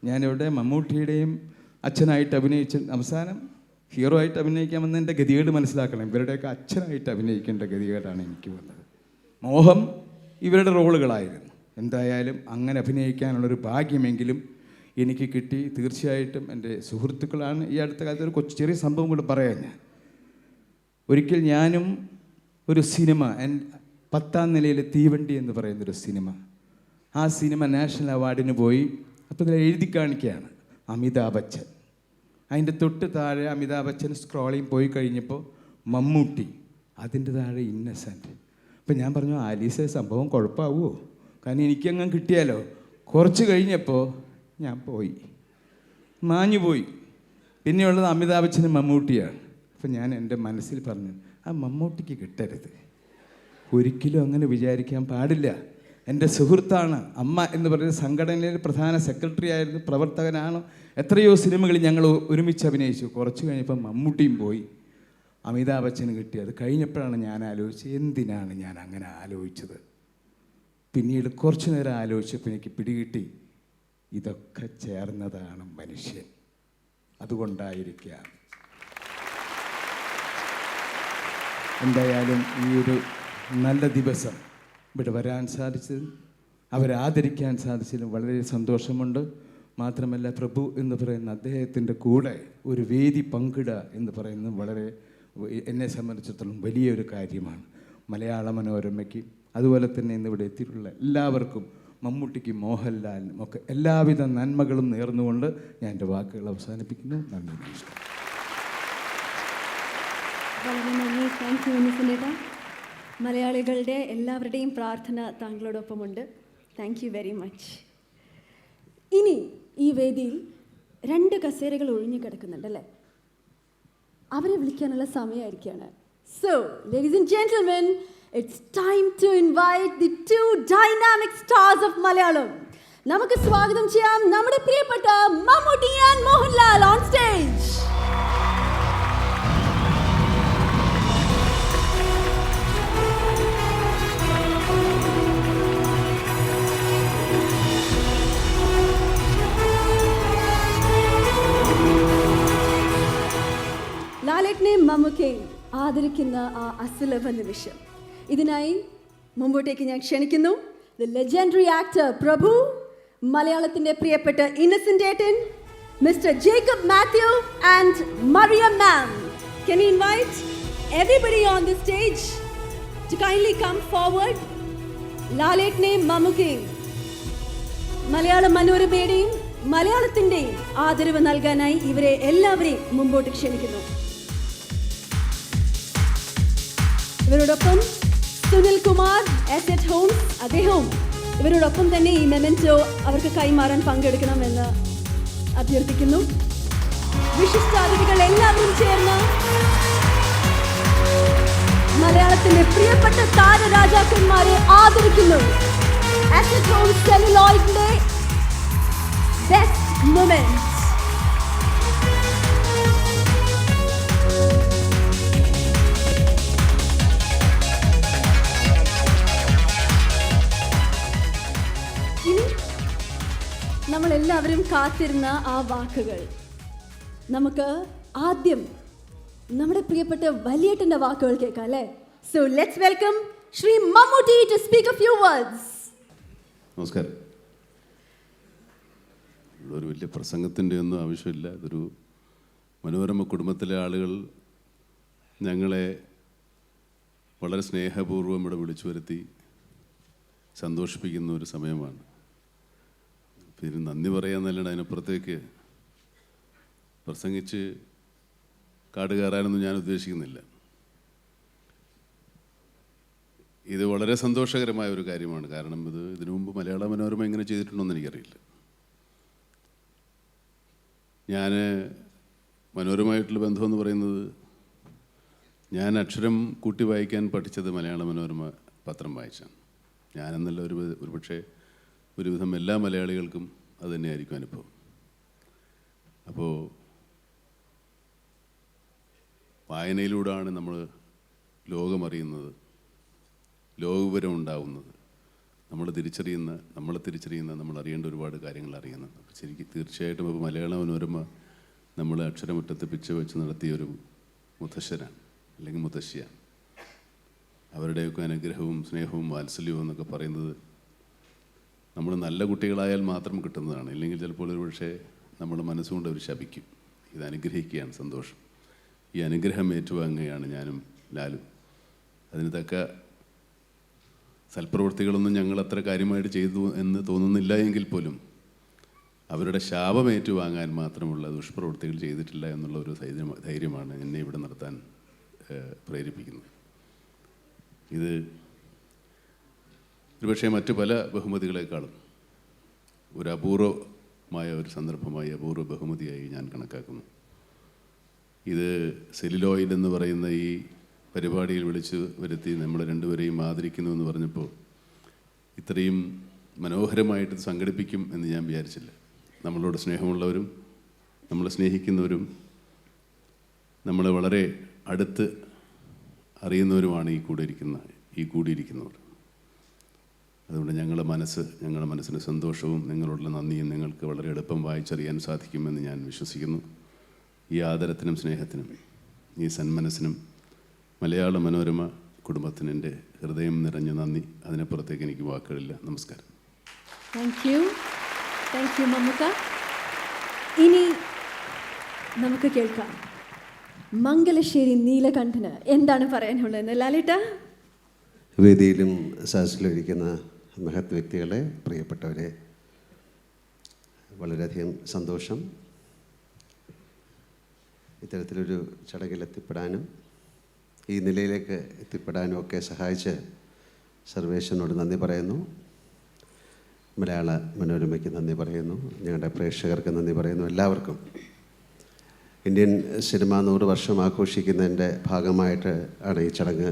ഞാനിവിടെ മമ്മൂട്ടിയുടെയും അച്ഛനായിട്ട് അഭിനയിച്ച അവസാനം ഹീറോ ആയിട്ട് അഭിനയിക്കാൻ വന്നതിൻ്റെ ഗതികേട് മനസ്സിലാക്കണം. ഇവരുടെയൊക്കെ അച്ഛനായിട്ട് അഭിനയിക്കേണ്ട ഗതികേടാണ് എനിക്ക് വന്നത്. മോഹം ഇവരുടെ റോളുകളായിരുന്നു. എന്തായാലും അങ്ങനെ അഭിനയിക്കാനുള്ളൊരു ഭാഗ്യമെങ്കിലും എനിക്ക് കിട്ടി. തീർച്ചയായിട്ടും എൻ്റെ സുഹൃത്തുക്കളാണ്. ഈ അടുത്ത കാലത്ത് ഒരു ചെറിയ സംഭവം കൂടെ പറയാം. ഞാൻ ഒരിക്കൽ ഞാനും ഒരു സിനിമ 10ാം നിലയിലെ തീവണ്ടി എന്ന് പറയുന്നൊരു സിനിമ, ആ സിനിമ നാഷണൽ അവാർഡിന് പോയി. അപ്പോൾ ഇതിൽ എഴുതി കാണിക്കുകയാണ് അമിതാഭ് ബച്ചൻ. അതിൻ്റെ തൊട്ട് താഴെ അമിതാഭ് ബച്ചൻ സ്ക്രോളിങ് പോയി കഴിഞ്ഞപ്പോൾ മമ്മൂട്ടി, അതിൻ്റെ താഴെ ഇന്നസെൻ്റ്. അപ്പം ഞാൻ പറഞ്ഞു, ആലീസെ സംഭവം കുഴപ്പമാവുമോ? കാരണം എനിക്കങ്ങനെ കിട്ടിയാലോ. കുറച്ച് കഴിഞ്ഞപ്പോൾ ഞാൻ പോയി, മാഞ്ഞു പോയി. പിന്നെയുള്ളത് അമിതാഭ് ബച്ചനും മമ്മൂട്ടിയാണ്. അപ്പം ഞാൻ എൻ്റെ മനസ്സിൽ പറഞ്ഞു, ആ മമ്മൂട്ടിക്ക് കിട്ടരുത്, ഒരിക്കലും അങ്ങനെ വിചാരിക്കാൻ പാടില്ല. എൻ്റെ സുഹൃത്താണ്. അമ്മ എന്ന് പറയുന്ന സംഘടനയിലെ പ്രധാന സെക്രട്ടറി ആയിരുന്നു, പ്രവർത്തകനാണ്. എത്രയോ സിനിമകളിൽ ഞങ്ങൾ ഒരുമിച്ച് അഭിനയിച്ചു. കുറച്ച് കഴിഞ്ഞപ്പോൾ മമ്മൂട്ടിയും പോയി, അമിതാഭ് ബച്ചന് കിട്ടി. അത് കഴിഞ്ഞപ്പോഴാണ് ഞാൻ ആലോചിച്ചത്, എന്തിനാണ് ഞാൻ അങ്ങനെ ആലോചിച്ചത്. പിന്നീട് കുറച്ചു നേരം ആലോചിച്ചപ്പോൾ എനിക്ക് പിടികിട്ടി, ഇതൊക്കെ ചേർന്നതാണ് മനുഷ്യൻ, അതുകൊണ്ടായിരിക്കാം. എന്തായാലും ഈ ഒരു നല്ല ദിവസം ഇവിടെ വരാൻ സാധിച്ചതും അവരെ ആദരിക്കാൻ സാധിച്ചതിലും വളരെ സന്തോഷമുണ്ട്. മാത്രമല്ല, പ്രഭു എന്ന് പറയുന്ന അദ്ദേഹത്തിൻ്റെ കൂടെ ഒരു വേദി പങ്കിടുക എന്ന് പറയുന്നത് വളരെ എന്നെ സംബന്ധിച്ചിടത്തോളം വലിയൊരു കാര്യമാണ്. മലയാള മനോരമയ്ക്ക്, അതുപോലെ തന്നെ ഇന്നിവിടെ എത്തിയിട്ടുള്ള എല്ലാവർക്കും, മമ്മൂട്ടിക്കും മോഹൻലാലിനും ഒക്കെ എല്ലാവിധ നന്മകളും നേർന്നുകൊണ്ട് ഞാൻ എൻ്റെ വാക്കുകൾ അവസാനിപ്പിക്കുന്നു. നന്ദി, നമസ്കാരം. വളരെ നന്ദി. Thank you Innocent. മലയാളികളുടെ എല്ലാവരുടെയും പ്രാർത്ഥന താങ്കളോടൊപ്പമുണ്ട്. Thank you very much. ഇനി ഈ വേദിയിൽ 2 കസേരകൾ ഒഴിഞ്ഞു കിടക്കുന്നുണ്ടല്ലേ, അവരെ വിളിക്കാനുള്ള സമയമായിരിക്കുകയാണ്. So ladies and gentlemen, it's time to invite the 2 dynamic stars of Malayalam. നമുക്ക് സ്വാഗതം ചെയ്യാം നമ്മുടെ പ്രിയപ്പെട്ട Mammootty and Mohanlal on stage. ലാലേട്ടനെയും മമ്മൂക്കയും ആദരിക്കുന്ന ആ അസുലഭ നിമിഷം, ഇതിനായി മുമ്പോട്ടേക്ക് ഞാൻ ക്ഷണിക്കുന്നു ദി ലെജൻഡറി ആക്ടർ പ്രഭു, മലയാളത്തിൻ്റെ പ്രിയപ്പെട്ട ഇന്നസെൻ്റ് ഏട്ടൻ, mister Jacob Mathew and Maria ma'am. Can you invite everybody on the stage to kindly come forward? ലാലേട്ടനെയും മമ്മൂക്കയും മലയാള മനോരമയുടെയും മലയാളത്തിൻ്റെയും ആദരവ് നൽകാനായി ഇവരെ എല്ലാവരെയും മുമ്പോട്ട് ക്ഷണിക്കുന്നു. ഇവരോടൊപ്പം സുനിൽ കുമാർ അറ്റ് ഹോംസ്, അദ്ദേഹവും ഇവരോടൊപ്പം തന്നെ ഈ മെമൻറ്റോ അവർക്ക് കൈമാറാൻ പങ്കെടുക്കണമെന്ന് അഭ്യർത്ഥിക്കുന്നു. വിശിഷ്ടാതിഥികൾ എല്ലാവരും ചേർന്ന് മലയാളത്തിന്റെ പ്രിയപ്പെട്ട താരരാജാക്കന്മാരെ ആദരിക്കുന്നു. അറ്റ് ഹോംസ് സെല്ലുലോയിഡിന്റെ ബെസ്റ്റ് മൊമെന്റ്. നമ്മളെല്ലാവരും കാത്തിരുന്ന ആ വാക്കുകൾ, നമുക്ക് ആദ്യം നമ്മുടെ പ്രിയപ്പെട്ട വലിയേട്ടൻ്റെ വാക്കുകൾ കേൾക്കാം അല്ലേ? So let's welcome Shri Mammootty to speak a few words. നമസ്കാരം. ഒരു വലിയ പ്രസംഗത്തിൻ്റെ ഒന്നും ആവശ്യമില്ല. ഇതൊരു മനോരമ കുടുംബത്തിലെ ആളുകൾ ഞങ്ങളെ വളരെ സ്നേഹപൂർവ്വം ഇവിടെ വിളിച്ചു വരുത്തി സന്തോഷിപ്പിക്കുന്ന ഒരു സമയമാണ്. ഇതിന് നന്ദി പറയാമെന്നല്ലാണ്ട് അതിനപ്പുറത്തേക്ക് പ്രസംഗിച്ച് കാട് കയറാനൊന്നും ഞാൻ ഉദ്ദേശിക്കുന്നില്ല. ഇത് വളരെ സന്തോഷകരമായ ഒരു കാര്യമാണ്. കാരണം ഇതിനു മുമ്പ് മലയാള മനോരമ ഇങ്ങനെ ചെയ്തിട്ടുണ്ടോയെന്ന് എനിക്കറിയില്ല. ഞാൻ മനോരമയായിട്ടുള്ള ബന്ധമെന്ന് പറയുന്നത്, ഞാൻ അക്ഷരം കൂട്ടി വായിക്കാൻ പഠിച്ചത് മലയാള മനോരമ പത്രം വായിച്ചാണ്. ഞാനെന്നല്ല, ഒരുപക്ഷെ ഒരുവിധം എല്ലാ മലയാളികൾക്കും അത് തന്നെയായിരിക്കും അനുഭവം. അപ്പോൾ വായനയിലൂടെയാണ് നമ്മൾ ലോകമറിയുന്നത്, ലോകവിവരം ഉണ്ടാവുന്നത്. നമ്മളെ തിരിച്ചറിയുന്ന നമ്മൾ അറിയേണ്ട ഒരുപാട് കാര്യങ്ങൾ അറിയുന്നുണ്ട്. അപ്പോൾ ശരിക്കും തീർച്ചയായിട്ടും ഇപ്പോൾ മലയാള മനോരമ നമ്മളെ അക്ഷരമുറ്റത്ത് പിച്ച വെച്ച് നടത്തിയൊരു മുത്തശ്ശനാണ് അല്ലെങ്കിൽ മുത്തശ്ശിയാണ്. അവരുടെയൊക്കെ അനുഗ്രഹവും സ്നേഹവും വാത്സല്യവും എന്നൊക്കെ പറയുന്നത് നമ്മൾ നല്ല കുട്ടികളായാൽ മാത്രം കിട്ടുന്നതാണ്. ഇല്ലെങ്കിൽ ചിലപ്പോൾ ഒരു പക്ഷേ നമ്മുടെ മനസ്സുകൊണ്ട് അവർ ശപിക്കും. ഇത് അനുഗ്രഹിക്കുകയാണ് സന്തോഷം. ഈ അനുഗ്രഹം ഏറ്റുവാങ്ങുകയാണ് ഞാനും ലാലും. അതിന് തക്ക സൽപ്രവൃത്തികളൊന്നും ഞങ്ങൾ അത്ര കാര്യമായിട്ട് ചെയ്തു എന്ന് തോന്നുന്നില്ല എങ്കിൽ പോലും അവരുടെ ശാപം ഏറ്റുവാങ്ങാൻ മാത്രമുള്ള ദുഷ്പ്രവൃത്തികൾ ചെയ്തിട്ടില്ല എന്നുള്ള ഒരു ധൈര്യമാണ് എന്നെ ഇവിടെ നിർത്താൻ പ്രേരിപ്പിക്കുന്നത്. ഇത് ഒരുപക്ഷെ മറ്റു പല ബഹുമതികളെക്കാളും ഒരു അപൂർവമായ ഒരു സന്ദർഭമായി, അപൂർവ ബഹുമതിയായി ഞാൻ കണക്കാക്കുന്നു. ഇത് സെല്ലുലോയിഡ് എന്ന് പറയുന്ന ഈ പരിപാടിയിൽ വിളിച്ചു വരുത്തി നമ്മളെ രണ്ടുപേരെയും ആദരിക്കുന്നു എന്ന് പറഞ്ഞപ്പോൾ ഇത്രയും മനോഹരമായിട്ട് സംഘടിപ്പിക്കും എന്ന് ഞാൻ വിചാരിച്ചില്ല. നമ്മളോട് സ്നേഹമുള്ളവരും നമ്മളെ സ്നേഹിക്കുന്നവരും നമ്മളെ വളരെ അടുത്ത് അറിയുന്നവരുമാണ് ഈ കൂടിയിരിക്കുന്നവർ. അതുകൊണ്ട് ഞങ്ങളുടെ മനസ്സിന് സന്തോഷവും നിങ്ങളോടുള്ള നന്ദിയും നിങ്ങൾക്ക് വളരെ എളുപ്പം വായിച്ചറിയാൻ സാധിക്കുമെന്ന് ഞാൻ വിശ്വസിക്കുന്നു. ഈ ആദരത്തിനും സ്നേഹത്തിനും ഈ സന്മനസ്സിനും മലയാള മനോരമ കുടുംബത്തിന് എൻ്റെ ഹൃദയം നിറഞ്ഞ നന്ദി. അതിനപ്പുറത്തേക്ക് എനിക്ക് വാക്കുകളില്ല. നമസ്കാരം. Thank you Mammukka. ഇനി നമുക്ക് കേൾക്കാം മംഗലശ്ശേരി നീലകണ്ഠന് എന്താണ് പറയാനുള്ളതെന്ന്. ലാലേട്ട. വേദിയിലും സദസ്സിലും ഇരിക്കുന്ന മഹത് വ്യക്തികളെ, പ്രിയപ്പെട്ടവരെ, വളരെയധികം സന്തോഷം. ഇത്തരത്തിലൊരു ചടങ്ങിലെത്തിപ്പെടാനും ഈ നിലയിലേക്ക് എത്തിപ്പെടാനും ഒക്കെ സഹായിച്ച് സർവേശ്വരനോട് നന്ദി പറയുന്നു. മലയാള മനോരമയ്ക്ക് നന്ദി പറയുന്നു. ഞങ്ങളുടെ പ്രേക്ഷകർക്ക് നന്ദി പറയുന്നു. എല്ലാവർക്കും. ഇന്ത്യൻ സിനിമ 100 വർഷം ആഘോഷിക്കുന്നതിൻ്റെ ഭാഗമായിട്ട് ആണ് ഈ ചടങ്ങ്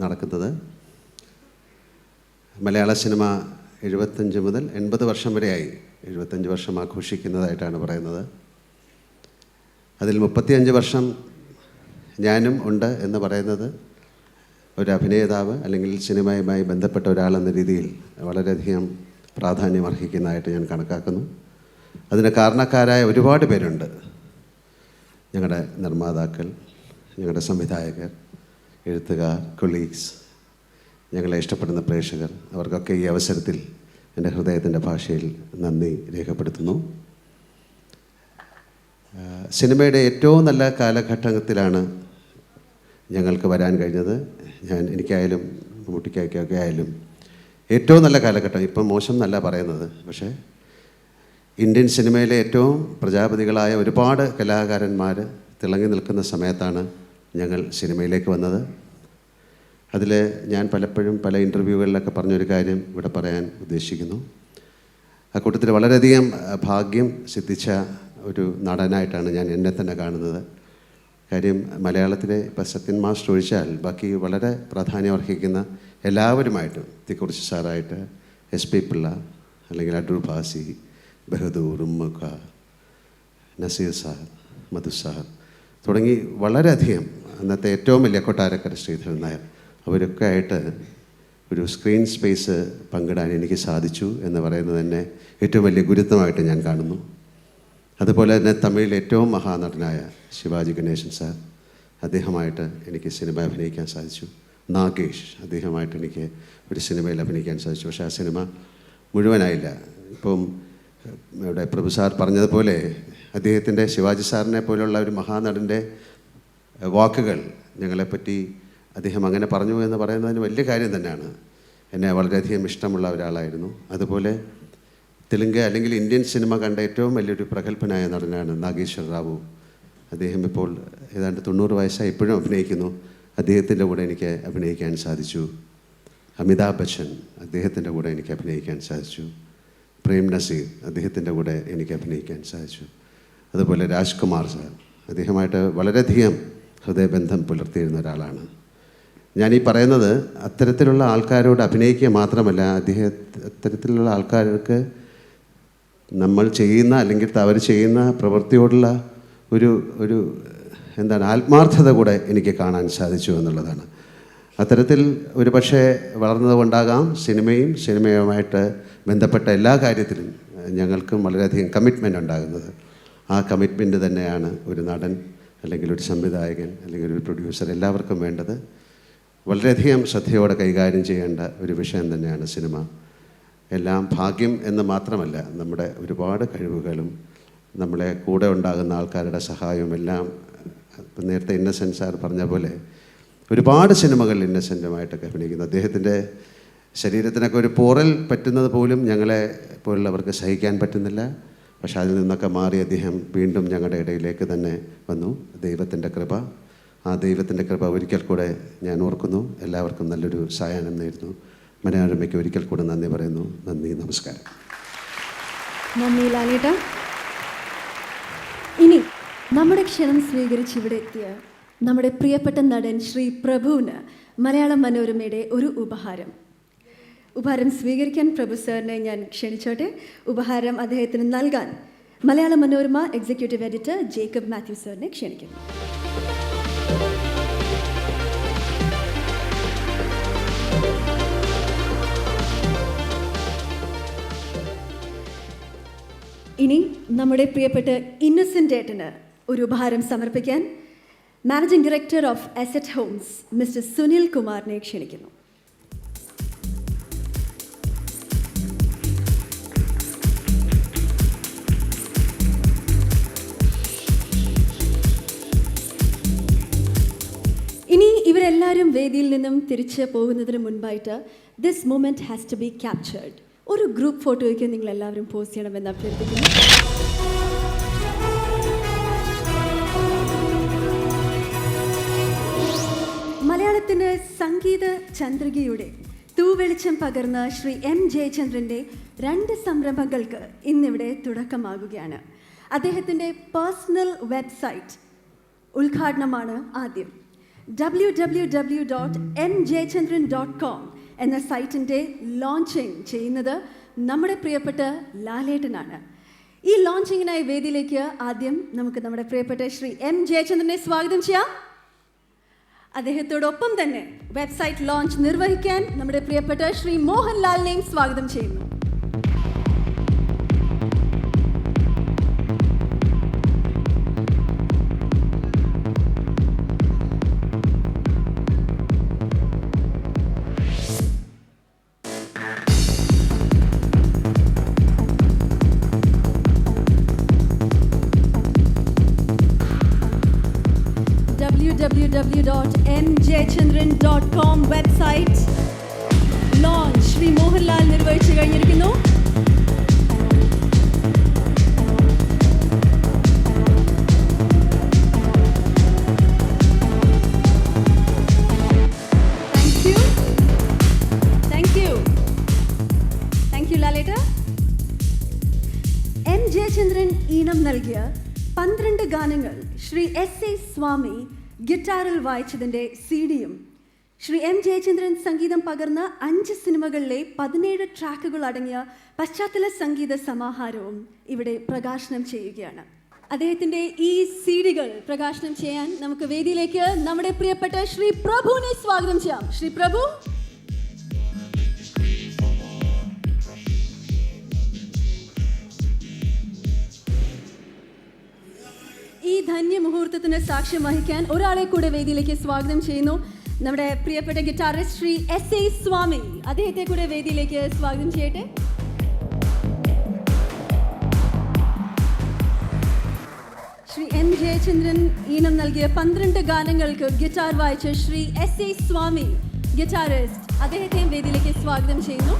നടക്കുന്നത്. മലയാള സിനിമ 75 മുതൽ 80 വർഷം വരെയായി. 75 വർഷം ആഘോഷിക്കുന്നതായിട്ടാണ് പറയുന്നത്. അതിൽ 35 വർഷം ഞാനും ഉണ്ട് എന്ന് പറയുന്നത് ഒരു അഭിനേതാവ് അല്ലെങ്കിൽ സിനിമയുമായി ബന്ധപ്പെട്ട ഒരാളെന്ന രീതിയിൽ വളരെയധികം പ്രാധാന്യം അർഹിക്കുന്നതായിട്ട് ഞാൻ കണക്കാക്കുന്നു. അതിന് കാരണക്കാരായ ഒരുപാട് പേരുണ്ട്. ഞങ്ങളുടെ നിർമ്മാതാക്കൾ, ഞങ്ങളുടെ സംവിധായകർ, എഴുത്തുകാർ, കൊളീഗ്സ്, ഞങ്ങളെ ഇഷ്ടപ്പെടുന്ന പ്രേക്ഷകർ, അവർക്കൊക്കെ ഈ അവസരത്തിൽ എൻ്റെ ഹൃദയത്തിൻ്റെ ഭാഷയിൽ നന്ദി രേഖപ്പെടുത്തുന്നു. സിനിമയുടെ ഏറ്റവും നല്ല കാലഘട്ടത്തിലാണ് ഞങ്ങൾക്ക് വരാൻ കഴിഞ്ഞത്. എനിക്കായാലും മമ്മൂട്ടിക്കൊക്കെ ആയാലും ഏറ്റവും നല്ല കാലഘട്ടം. ഇപ്പം മോശം എന്നല്ല പറയുന്നത്, പക്ഷേ ഇന്ത്യൻ സിനിമയിലെ ഏറ്റവും പ്രജാപതികളായ ഒരുപാട് കലാകാരന്മാർ തിളങ്ങി നിൽക്കുന്ന സമയത്താണ് ഞങ്ങൾ സിനിമയിലേക്ക് വന്നത്. അതിൽ ഞാൻ പലപ്പോഴും പല ഇൻ്റർവ്യൂകളിലൊക്കെ പറഞ്ഞൊരു കാര്യം ഇവിടെ പറയാൻ ഉദ്ദേശിക്കുന്നു. ആ കൂട്ടത്തിൽ വളരെയധികം ഭാഗ്യം സിദ്ധിച്ച ഒരു നടനായിട്ടാണ് ഞാൻ എന്നെ തന്നെ കാണുന്നത്. കാര്യം മലയാളത്തിലെ ഇപ്പം സത്യൻ മാസ്റ്റർ ഒഴിച്ചാൽ ബാക്കി വളരെ പ്രാധാന്യം അർഹിക്കുന്ന എല്ലാവരുമായിട്ടും, തിക്കുറിശി സാറായിട്ട്, SP പിള്ള, അല്ലെങ്കിൽ അടൂർ ഭാസി, ബഹദൂർ, ഉമ്മക്ക, നസീർ സാർ, മധു സാർ തുടങ്ങി വളരെയധികം, അന്നത്തെ ഏറ്റവും വലിയ കൊട്ടാരക്കര ശ്രീധരൻ നായർ, അവരൊക്കെ ആയിട്ട് ഒരു സ്ക്രീൻ സ്പേസ് പങ്കിടാൻ എനിക്ക് സാധിച്ചു എന്ന് പറയുന്നത് തന്നെ ഏറ്റവും വലിയ ഗുരുത്വമായിട്ട് ഞാൻ കാണുന്നു. അതുപോലെ തന്നെ തമിഴിൽ ഏറ്റവും മഹാനടനായ ശിവാജി ഗണേശൻ സാർ, അദ്ദേഹമായിട്ട് എനിക്ക് സിനിമ അഭിനയിക്കാൻ സാധിച്ചു. നാഗേഷ്, അദ്ദേഹമായിട്ട് എനിക്ക് ഒരു സിനിമയിൽ അഭിനയിക്കാൻ സാധിച്ചു. പക്ഷേ ആ സിനിമ മുഴുവനായില്ല. ഇപ്പം ഇവിടെ പ്രഭു സാർ പറഞ്ഞതുപോലെ അദ്ദേഹത്തിൻ്റെ, ശിവാജി സാറിനെ പോലുള്ള ഒരു മഹാനടൻ്റെ വാക്കുകൾ ഞങ്ങളെപ്പറ്റി അദ്ദേഹം അങ്ങനെ പറഞ്ഞു എന്ന് പറയുന്നതിന് വലിയ കാര്യം തന്നെയാണ്. എന്നെ വളരെയധികം ഇഷ്ടമുള്ള ഒരാളായിരുന്നു. അതുപോലെ തെലുങ്ക് അല്ലെങ്കിൽ ഇന്ത്യൻ സിനിമ കണ്ട ഏറ്റവും വലിയൊരു പ്രഗത്ഭനായ നടനാണ് നാഗേശ്വർ റാവു. അദ്ദേഹം ഇപ്പോൾ ഏതാണ്ട് 90 വയസ്സായി, ഇപ്പോഴും അഭിനയിക്കുന്നു. അദ്ദേഹത്തിൻ്റെ കൂടെ എനിക്ക് അഭിനയിക്കാൻ സാധിച്ചു. അമിതാഭ് ബച്ചൻ, അദ്ദേഹത്തിൻ്റെ കൂടെ എനിക്ക് അഭിനയിക്കാൻ സാധിച്ചു. പ്രേം നസീർ, അദ്ദേഹത്തിൻ്റെ കൂടെ എനിക്ക് അഭിനയിക്കാൻ സാധിച്ചു. അതുപോലെ രാജ്കുമാർ സാർ, അദ്ദേഹമായിട്ട് വളരെയധികം ഹൃദയബന്ധം പുലർത്തിയിരുന്ന ഒരാളാണ്. ഞാനീ പറയുന്നത് അത്തരത്തിലുള്ള ആൾക്കാരോട് അഭിനയിക്കുക മാത്രമല്ല, അത്തരത്തിലുള്ള ആൾക്കാർക്ക് നമ്മൾ ചെയ്യുന്ന അല്ലെങ്കിൽ അവർ ചെയ്യുന്ന പ്രവൃത്തിയോടുള്ള ഒരു ആത്മാർത്ഥത കൂടെ എനിക്ക് കാണാൻ സാധിച്ചു എന്നുള്ളതാണ്. അത്തരത്തിൽ ഒരു പക്ഷേ വളർന്നതുകൊണ്ടാകാം സിനിമയുമായിട്ട് ബന്ധപ്പെട്ട എല്ലാ കാര്യത്തിലും ഞങ്ങൾക്കും വളരെയധികം കമ്മിറ്റ്മെൻ്റ് ഉണ്ടാകുന്നത്. ആ കമ്മിറ്റ്മെൻറ്റ് തന്നെയാണ് ഒരു നടൻ അല്ലെങ്കിൽ ഒരു സംവിധായകൻ അല്ലെങ്കിൽ ഒരു പ്രൊഡ്യൂസർ എല്ലാവർക്കും വേണ്ടത്. വളരെയധികം ശ്രദ്ധയോടെ കൈകാര്യം ചെയ്യേണ്ട ഒരു വിഷയം തന്നെയാണ് സിനിമ. എല്ലാം ഭാഗ്യം എന്ന് മാത്രമല്ല, നമ്മുടെ ഒരുപാട് കഴിവുകളും നമ്മളെ കൂടെ ഉണ്ടാകുന്ന ആൾക്കാരുടെ സഹായവും എല്ലാം. നേരത്തെ ഇന്നസെൻറ്റ് സാർ പറഞ്ഞ പോലെ ഒരുപാട് സിനിമകൾ ഇന്നസെൻറ്റുമായിട്ടൊക്കെ അഭിനയിക്കുന്നു. അദ്ദേഹത്തിൻ്റെ ശരീരത്തിനൊക്കെ ഒരു പോറൽ പറ്റുന്നത് പോലും ഞങ്ങളെ പോലുള്ളവർക്ക് സഹിക്കാൻ പറ്റുന്നില്ല. പക്ഷേ അതിൽ നിന്നൊക്കെ മാറി അദ്ദേഹം വീണ്ടും ഞങ്ങളുടെ ഇടയിലേക്ക് തന്നെ വന്നു. ദൈവത്തിൻ്റെ കൃപ, ആ ദൈവത്തിൻ്റെ കൃപ ഒരിക്കൽ കൂടെ ഞാൻ ഓർക്കുന്നു. എല്ലാവർക്കും നല്ലൊരു സായാഹ്നം നേരുന്നു. മനോരമയ്ക്ക് ഒരിക്കൽ കൂടെ നന്ദി പറയുന്നു. നന്ദി, നമസ്കാരം. നന്ദി ലാലേട്ട. ഇനി നമ്മുടെ ക്ഷണം സ്വീകരിച്ച് ഇവിടെ എത്തിയ നമ്മുടെ പ്രിയപ്പെട്ട നടൻ ശ്രീ പ്രഭുവിന് മലയാളം മനോരമയുടെ ഒരു ഉപഹാരം സ്വീകരിക്കാൻ പ്രഭു സാറിനെ ഞാൻ ക്ഷണിച്ചോട്ടെ. ഉപഹാരം അദ്ദേഹത്തിന് നൽകാൻ Malayala Manorama executive editor Jacob Mathew സാറിനെ ക്ഷണിക്കുന്നു. ഇനി നമ്മുടെ പ്രിയപ്പെട്ട ഇന്നസെൻ്റ് ഏട്ടന് ഒരു ഉപഹാരം സമർപ്പിക്കാൻ managing director of Asset Homes mister Sunil കുമാറിനെ ക്ഷണിക്കുന്നു. ഇനി ഇവരെല്ലാവരും വേദിയിൽ നിന്നും തിരിച്ച് പോകുന്നതിന് മുൻപായിട്ട് this moment has to be captured. ഒരു ഗ്രൂപ്പ് ഫോട്ടോയ്ക്ക് നിങ്ങൾ എല്ലാവരും പോസ്റ്റ് ചെയ്യണമെന്ന് അഭ്യർത്ഥിക്കുന്നു. മലയാളത്തിന് സംഗീത ചന്ദ്രികയുടെ തൂവെളിച്ചം പകർന്ന ശ്രീ എം ജയചന്ദ്രൻ്റെ 2 സംരംഭങ്ങൾക്ക് ഇന്നിവിടെ തുടക്കമാകുകയാണ്. അദ്ദേഹത്തിൻ്റെ പേഴ്സണൽ വെബ്സൈറ്റ് ഉദ്ഘാടനമാണ് ആദ്യം. www.mjaychandran.com എന്ന സൈറ്റിൻ്റെ ലോഞ്ചിങ് ചെയ്യുന്നത് നമ്മുടെ പ്രിയപ്പെട്ട ലാലേട്ടനാണ്. ഈ ലോഞ്ചിങ്ങിനായി വേദിയിലേക്ക് ആദ്യം നമുക്ക് നമ്മുടെ പ്രിയപ്പെട്ട ശ്രീ എം ജയചന്ദ്രനെ സ്വാഗതം ചെയ്യാം. അദ്ദേഹത്തോടൊപ്പം തന്നെ വെബ്സൈറ്റ് ലോഞ്ച് നിർവഹിക്കാൻ നമ്മുടെ പ്രിയപ്പെട്ട ശ്രീ മോഹൻലാലിനെയും സ്വാഗതം ചെയ്യുന്നു. www.mjaychandran.com website launch Shri Mohanlal നിർവഹിച്ചു കഴിഞ്ഞിരിക്കുന്നു. താങ്ക് യു ലാലേട്ട. എം ജയചന്ദ്രൻ ഈണം നൽകിയ 12 ഗാനങ്ങൾ ശ്രീ എസ് സ്വാമി ഗിറ്റാറിൽ വായിച്ചതിൻ്റെ CD-യും ശ്രീ എം ജയചന്ദ്രൻ സംഗീതം പകർന്ന 5 സിനിമകളിലെ 17 ട്രാക്കുകൾ അടങ്ങിയ പശ്ചാത്തല സംഗീത സമാഹാരവും ഇവിടെ പ്രകാശനം ചെയ്യുകയാണ്. അദ്ദേഹത്തിൻ്റെ ഈ CD-കൾ പ്രകാശനം ചെയ്യാൻ നമുക്ക് വേദിയിലേക്ക് നമ്മുടെ പ്രിയപ്പെട്ട ശ്രീ പ്രഭുവിനെ സ്വാഗതം ചെയ്യാം. ശ്രീ പ്രഭു. ഈ ധന്യ മുഹൂർത്തത്തിന് സാക്ഷ്യം വഹിക്കാൻ ഒരാളെ കൂടെ വേദിയിലേക്ക് സ്വാഗതം ചെയ്യുന്നു. നമ്മുടെ പ്രിയപ്പെട്ട ഗിറ്റാറിസ്റ്റ് ശ്രീ എസ് സ്വാമി, അദ്ദേഹത്തെ കൂടെ വേദിയിലേക്ക് സ്വാഗതം ചെയ്യട്ടെ. ശ്രീ എം ജയചന്ദ്രൻ ഈണം നൽകിയ 12 ഗാനങ്ങൾക്ക് ഗിറ്റാർ വായിച്ച ശ്രീ എസ് സ്വാമി ഗിറ്റാറിസ്റ്റ്, അദ്ദേഹത്തെയും വേദിയിലേക്ക് സ്വാഗതം ചെയ്യുന്നു.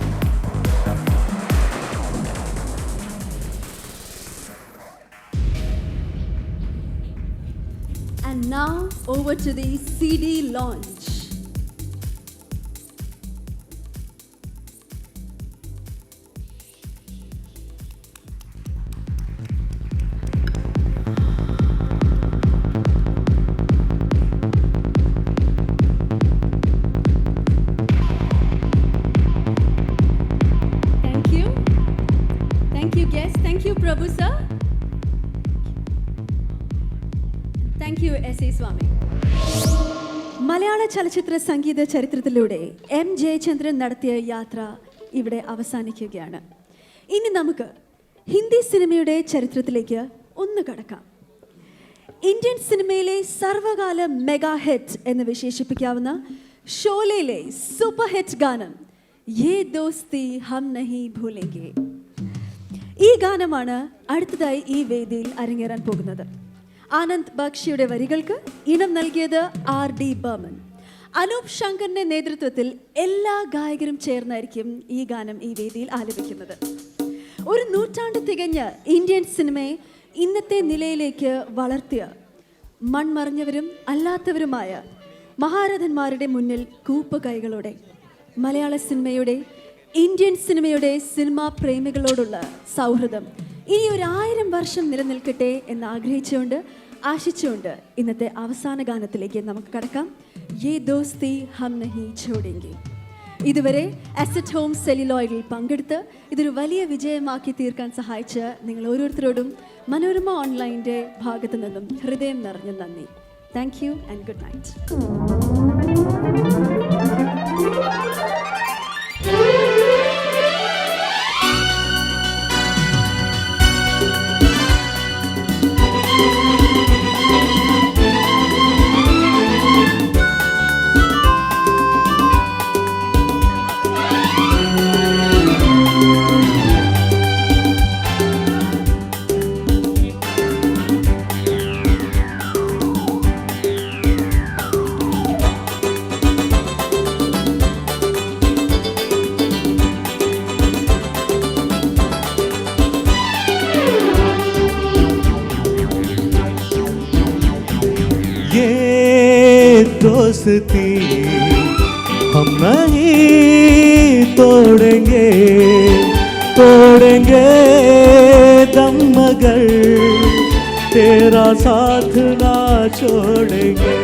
And now over to the CD launch. Thank you. Thank you guests. Thank you Prabhu sir. Thank you S.A. Swami. മലയാള ചലച്ചിത്ര സംഗീത ചരിത്രത്തിലൂടെ എം ജയചന്ദ്രൻ നടത്തിയ യാത്ര ഇവിടെ അവസാനിക്കുകയാണ്. ഇനി നമുക്ക് ഹിന്ദി സിനിമയുടെ ചരിത്രത്തിലേക്ക് ഒന്ന് കടക്കാം. ഇന്ത്യൻ സിനിമയിലെ സർവകാല മെഗാ ഹിറ്റ് എന്ന് വിശേഷിപ്പിക്കാവുന്ന ഷോലയിലെ സൂപ്പർ ഹിറ്റ് ഗാനം യേ ദോസ്തി ഹം നഹീ ഭൂലേംഗെ. ഈ ഗാനമാണ് അടുത്തതായി ഈ വേദിയിൽ അരങ്ങേറാൻ പോകുന്നത്. ആനന്ദ് ബക്ഷിയുടെ വരികൾക്ക് ഇണം നൽകിയത് R.D. ബർമൻ. അനൂപ് ശങ്കറിന്റെ നേതൃത്വത്തിൽ എല്ലാ ഗായകരും ചേർന്നായിരിക്കും ഈ ഗാനം ഈ വേദിയിൽ ആലപിക്കുന്നത്. ഒരു നൂറ്റാണ്ട് തികഞ്ഞ ഇന്ത്യൻ സിനിമയെ ഇന്നത്തെ നിലയിലേക്ക് വളർത്തിയ മൺമറഞ്ഞവരും അല്ലാത്തവരുമായ മഹാരഥന്മാരുടെ മുന്നിൽ കൂപ്പ് കൈകളോടെ മലയാള സിനിമയുടെ, ഇന്ത്യൻ സിനിമയുടെ സിനിമാ പ്രേമികളോടുള്ള സൗഹൃദം ഇനി 1000 വർഷം നിലനിൽക്കട്ടെ എന്ന് ആഗ്രഹിച്ചുകൊണ്ട്, ആശിച്ചുകൊണ്ട് ഇന്നത്തെ അവസാന ഗാനത്തിലേക്ക് നമുക്ക് കടക്കാം. യേ ദോസ്തി ഹം നഹീ ഛോഡേംഗെ. ഇതുവരെ അസറ്റ് ഹോം സെല്ലുലോയിഡിൽ പങ്കെടുത്ത് ഇതൊരു വലിയ വിജയമാക്കി തീർക്കാൻ സഹായിച്ച നിങ്ങൾ ഓരോരുത്തരോടും മനോരമ ഓൺലൈൻ്റെ ഭാഗത്തു നിന്നും ഹൃദയം നിറഞ്ഞ നന്ദി. Thank you and good night. दोस्ती हम नहीं तोड़ेंगे, तोड़ेंगे दम मगर तेरा साथ ना छोड़ेंगे.